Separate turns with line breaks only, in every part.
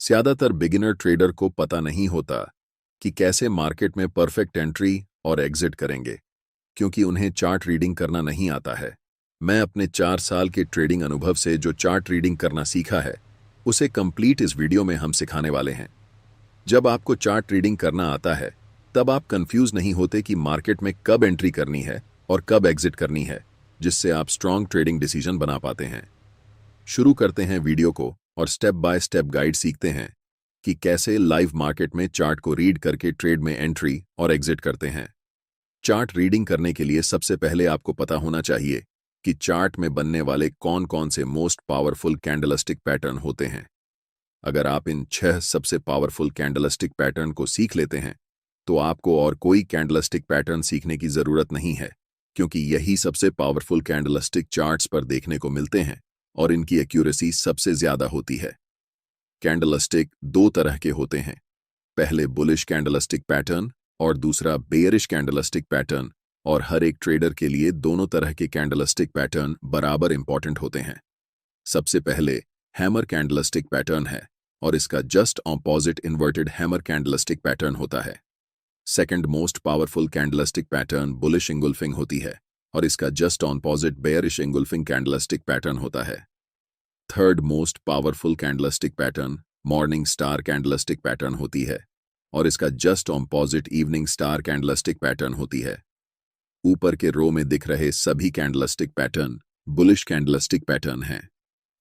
ज्यादातर beginner trader को पता नहीं होता कि कैसे मार्केट में परफेक्ट एंट्री और एग्जिट करेंगे, क्योंकि उन्हें चार्ट रीडिंग करना नहीं आता है। मैं अपने 4 साल के ट्रेडिंग अनुभव से जो चार्ट रीडिंग करना सीखा है, उसे कंप्लीट इस वीडियो में हम सिखाने वाले हैं। जब आपको चार्ट रीडिंग करना आता है, तब आप कंफ्यूज नहीं होते कि मार्केट में कब एंट्री करनी है और कब एग्जिट करनी है, जिससे आप स्ट्रॉन्ग ट्रेडिंग डिसीजन बना पाते हैं। शुरू करते हैं वीडियो को और स्टेप बाय स्टेप गाइड सीखते हैं कि कैसे लाइव मार्केट में चार्ट को रीड करके ट्रेड में एंट्री और एग्जिट करते हैं। चार्ट रीडिंग करने के लिए सबसे पहले आपको पता होना चाहिए कि चार्ट में बनने वाले कौन कौन से मोस्ट पावरफुल कैंडलस्टिक पैटर्न होते हैं। अगर आप इन 6 सबसे पावरफुल कैंडलस्टिक पैटर्न को सीख लेते हैं, तो आपको और कोई कैंडलस्टिक पैटर्न सीखने की जरूरत नहीं है, क्योंकि यही सबसे पावरफुल कैंडलस्टिक चार्ट्स पर देखने को मिलते हैं और इनकी एक्यूरेसी सबसे ज्यादा होती है। कैंडलस्टिक 2 तरह के होते हैं, पहले बुलिश कैंडलस्टिक पैटर्न और दूसरा बेयरिश कैंडलस्टिक पैटर्न, और हर एक ट्रेडर के लिए दोनों तरह के कैंडलस्टिक पैटर्न बराबर इंपॉर्टेंट होते हैं। सबसे पहले हैमर कैंडलस्टिक पैटर्न है और इसका just opposite inverted hammer candlestick pattern होता है। Second most powerful candlestick pattern bullish engulfing होती है और इसका just opposite bearish engulfing candlestick pattern होता है। Third most powerful candlestick pattern morning star candlestick pattern होती है और इसका just opposite evening star candlestick pattern होती है। ऊपर के रो में दिख रहे सभी candlestick pattern bullish candlestick pattern हैं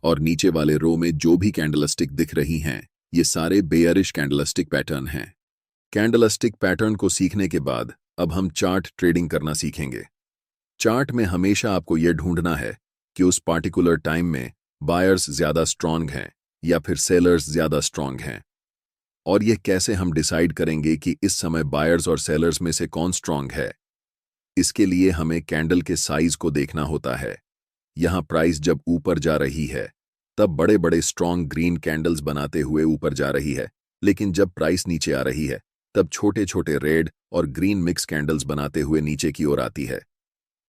और नीचे वाले रो में जो भी कैंडलस्टिक दिख रही हैं, ये सारे बेयरिश कैंडलस्टिक पैटर्न हैं। कैंडलस्टिक पैटर्न को सीखने के बाद अब हम चार्ट ट्रेडिंग करना सीखेंगे। चार्ट में हमेशा आपको यह ढूंढना है कि उस पार्टिकुलर टाइम में बायर्स ज्यादा स्ट्रांग हैं या फिर सेलर्स ज्यादा स्ट्रांग हैं। और यह कैसे हम डिसाइड करेंगे कि इस समय बायर्स और सेलर्स में से कौन स्ट्रांग है? इसके लिए हमें कैंडल के साइज को देखना होता है। यहां प्राइस जब ऊपर जा रही है, तब बड़े बड़े स्ट्रांग ग्रीन कैंडल्स बनाते हुए ऊपर जा रही है, लेकिन जब प्राइस नीचे आ रही है, तब छोटे छोटे रेड और ग्रीन मिक्स कैंडल्स बनाते हुए नीचे की ओर आती है।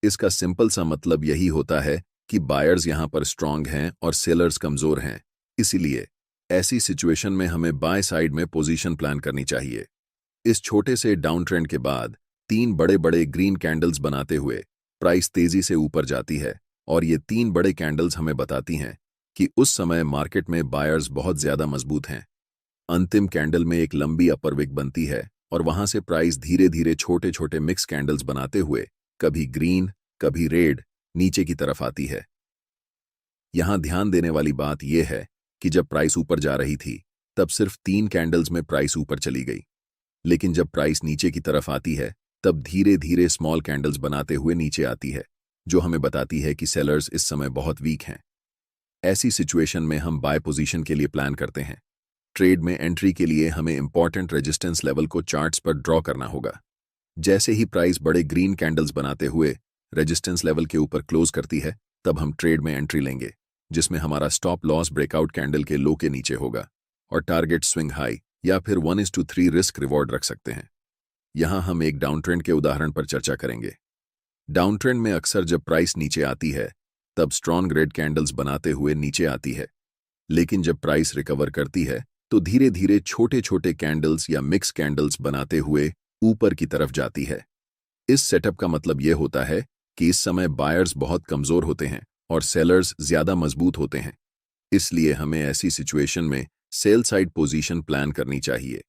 इसका सिंपल सा मतलब यही होता है कि बायर्स यहां पर स्ट्रांग हैं और सेलर्स कमजोर हैं। इसीलिए ऐसी सिचुएशन में हमें बाय साइड में पोजीशन प्लान करनी चाहिए। इस छोटे से डाउन ट्रेंड के बाद 3 बड़े बड़े ग्रीन कैंडल्स बनाते हुए प्राइस तेजी से ऊपर जाती है और ये 3 बड़े कैंडल्स हमें बताती हैं कि उस समय मार्केट में बायर्स बहुत ज्यादा मजबूत हैं। अंतिम कैंडल में एक लंबी अपर विक बनती है और वहां से प्राइस धीरे धीरे छोटे छोटे मिक्स कैंडल्स बनाते हुए कभी ग्रीन कभी रेड नीचे की तरफ आती है। यहां ध्यान देने वाली बात यह है कि जब प्राइस ऊपर जा रही थी, तब सिर्फ 3 कैंडल्स में प्राइस ऊपर चली गई, लेकिन जब प्राइस नीचे की तरफ आती है, तब धीरे धीरे स्मॉल कैंडल्स बनाते हुए नीचे आती है, जो हमें बताती है कि सेलर्स इस समय बहुत वीक हैं। ऐसी सिचुएशन में हम बाय पोजीशन के लिए प्लान करते हैं। ट्रेड में एंट्री के लिए हमें इंपॉर्टेंट रेजिस्टेंस लेवल को चार्ट्स पर ड्रॉ करना होगा। जैसे ही प्राइस बड़े ग्रीन कैंडल्स बनाते हुए रेजिस्टेंस लेवल के ऊपर क्लोज करती है, तब हम ट्रेड में एंट्री लेंगे, जिसमें हमारा स्टॉप लॉस ब्रेकआउट कैंडल के लो के नीचे होगा और टारगेट स्विंग हाई या फिर 1:3 रिस्क रिवॉर्ड रख सकते हैं। यहां हम एक डाउन ट्रेंड के उदाहरण पर चर्चा करेंगे। डाउन ट्रेंड में अक्सर जब प्राइस नीचे आती है, तब स्ट्रॉन्ग रेड कैंडल्स बनाते हुए नीचे आती है, लेकिन जब प्राइस रिकवर करती है, तो धीरे धीरे छोटे छोटे कैंडल्स या मिक्स कैंडल्स बनाते हुए ऊपर की तरफ जाती है। इस सेटअप का मतलब यह होता है कि इस समय बायर्स बहुत कमजोर होते हैं और सेलर्स ज्यादा मजबूत होते हैं। इसलिए हमें ऐसी सिचुएशन में सेल साइड पोजीशन प्लान करनी चाहिए।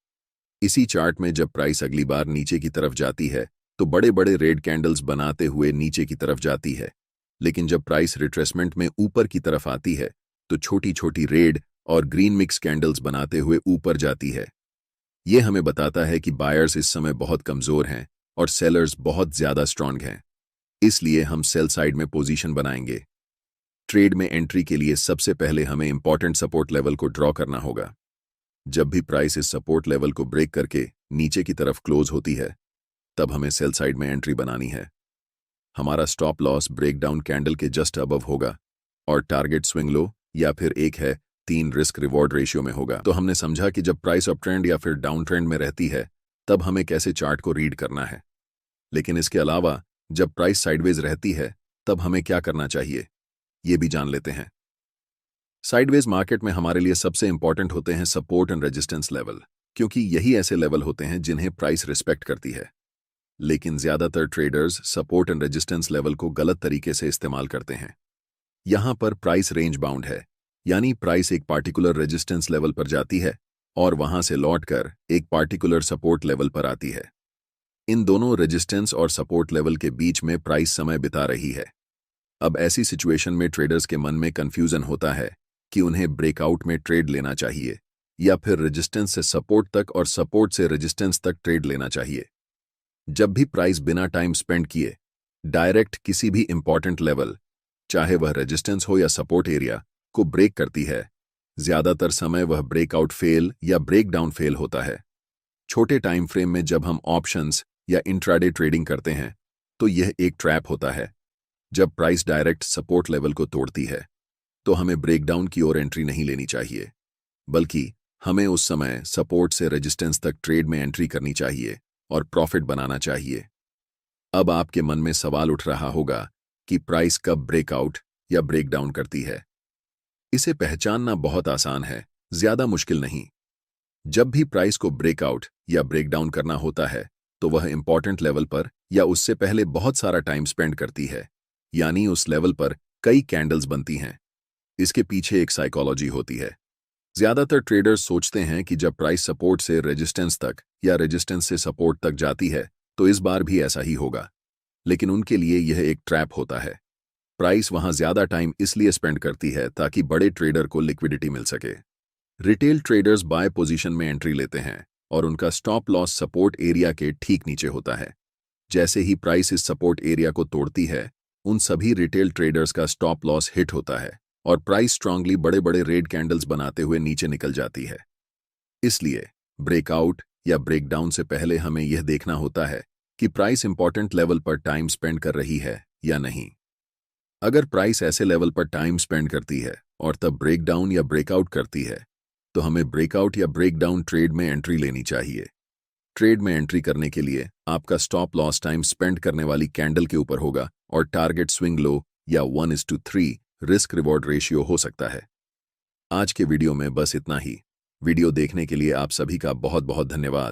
इसी चार्ट में जब प्राइस अगली बार नीचे की तरफ जाती है, तो बड़े बड़े रेड कैंडल्स बनाते हुए नीचे की तरफ जाती है, लेकिन जब प्राइस रिट्रेसमेंट में ऊपर की तरफ आती है, तो छोटी छोटी रेड और ग्रीन मिक्स कैंडल्स बनाते हुए ऊपर जाती है। यह हमें बताता है कि बायर्स इस समय बहुत कमजोर हैं और सेलर्स बहुत ज्यादा स्ट्रांग हैं। इसलिए हम सेल साइड में पोजीशन बनाएंगे। ट्रेड में एंट्री के लिए सबसे पहले हमें इंपॉर्टेंट सपोर्ट लेवल को ड्रॉ करना होगा। जब भी प्राइस इस सपोर्ट लेवल को ब्रेक करके नीचे की तरफ क्लोज होती है, तब हमें सेल साइड में एंट्री बनानी है। हमारा स्टॉप लॉस ब्रेकडाउन कैंडल के जस्ट अबव होगा और टारगेट स्विंग लो या फिर 1:3 रिस्क रिवॉर्ड रेशियो में होगा। तो हमने समझा कि जब प्राइस अप ट्रेंड या फिर डाउन ट्रेंड में रहती है, तब हमें कैसे चार्ट को रीड करना है। लेकिन इसके अलावा जब प्राइस साइडवेज रहती है, तब हमें क्या करना चाहिए, ये भी जान लेते हैं। साइडवेज मार्केट में हमारे लिए सबसे इंपॉर्टेंट होते हैं सपोर्ट एंड रेजिस्टेंस लेवल, क्योंकि यही ऐसे लेवल होते हैं जिन्हें प्राइस रिस्पेक्ट करती है। लेकिन ज्यादातर traders support and resistance level को गलत तरीके से इस्तेमाल करते हैं। यहां पर प्राइस रेंज बाउंड है, यानी प्राइस एक पार्टिकुलर रेजिस्टेंस लेवल पर जाती है और वहां से लौटकर एक पार्टिकुलर सपोर्ट लेवल पर आती है। इन दोनों रेजिस्टेंस और सपोर्ट लेवल के बीच में प्राइस समय बिता रही है। अब ऐसी सिचुएशन में ट्रेडर्स के मन में कंफ्यूजन होता है कि उन्हें ब्रेकआउट में ट्रेड लेना चाहिए या फिर रेजिस्टेंस से सपोर्ट तक और सपोर्ट से रेजिस्टेंस तक ट्रेड लेना चाहिए। जब भी प्राइस बिना टाइम स्पेंड किए डायरेक्ट किसी भी इंपॉर्टेंट लेवल, चाहे वह रेजिस्टेंस हो या सपोर्ट एरिया, को ब्रेक करती है, ज्यादातर समय वह ब्रेकआउट फेल या ब्रेकडाउन फेल होता है। छोटे टाइम फ्रेम में जब हम ऑप्शंस या इंट्राडे ट्रेडिंग करते हैं तो यह एक ट्रैप होता है। जब प्राइस डायरेक्ट सपोर्ट लेवल को तोड़ती है तो हमें ब्रेकडाउन की ओर एंट्री नहीं लेनी चाहिए, बल्कि हमें उस समय सपोर्ट से रेजिस्टेंस तक ट्रेड में एंट्री करनी चाहिए और प्रॉफिट बनाना चाहिए। अब आपके मन में सवाल उठ रहा होगा कि प्राइस कब ब्रेकआउट या ब्रेकडाउन करती है। इसे पहचानना बहुत आसान है, ज्यादा मुश्किल नहीं। जब भी प्राइस को ब्रेकआउट या ब्रेकडाउन करना होता है तो वह इंपॉर्टेंट लेवल पर या उससे पहले बहुत सारा टाइम स्पेंड करती है, यानी उस लेवल पर कई कैंडल्स बनती हैं। इसके पीछे एक साइकोलॉजी होती है। ज्यादातर ट्रेडर्स सोचते हैं कि जब प्राइस सपोर्ट से रेजिस्टेंस तक या रेजिस्टेंस से सपोर्ट तक जाती है तो इस बार भी ऐसा ही होगा, लेकिन उनके लिए यह एक ट्रैप होता है। प्राइस वहां ज्यादा टाइम इसलिए स्पेंड करती है ताकि बड़े ट्रेडर को लिक्विडिटी मिल सके। रिटेल ट्रेडर्स बाय पोजीशन में एंट्री लेते हैं और उनका स्टॉप लॉस सपोर्ट एरिया के ठीक नीचे होता है। जैसे ही प्राइस इस सपोर्ट एरिया को तोड़ती है, उन सभी रिटेल ट्रेडर्स का स्टॉप लॉस हिट होता है और प्राइस स्ट्रांगली बड़े बड़े रेड कैंडल्स बनाते हुए नीचे निकल जाती है। इसलिए ब्रेकआउट या ब्रेकडाउन से पहले हमें यह देखना होता है कि प्राइस इंपॉर्टेंट लेवल पर टाइम स्पेंड कर रही है या नहीं। अगर प्राइस ऐसे लेवल पर टाइम स्पेंड करती है और तब ब्रेकडाउन या ब्रेकआउट करती है तो हमें ब्रेकआउट या ब्रेकडाउन ट्रेड में एंट्री लेनी चाहिए। ट्रेड में एंट्री करने के लिए आपका स्टॉप लॉस टाइम स्पेंड करने वाली कैंडल के ऊपर होगा और टारगेट स्विंग लो या 1:3 रिस्क रिवॉर्ड रेशियो हो सकता है। आज के वीडियो में बस इतना ही। वीडियो देखने के लिए आप सभी का बहुत बहुत धन्यवाद।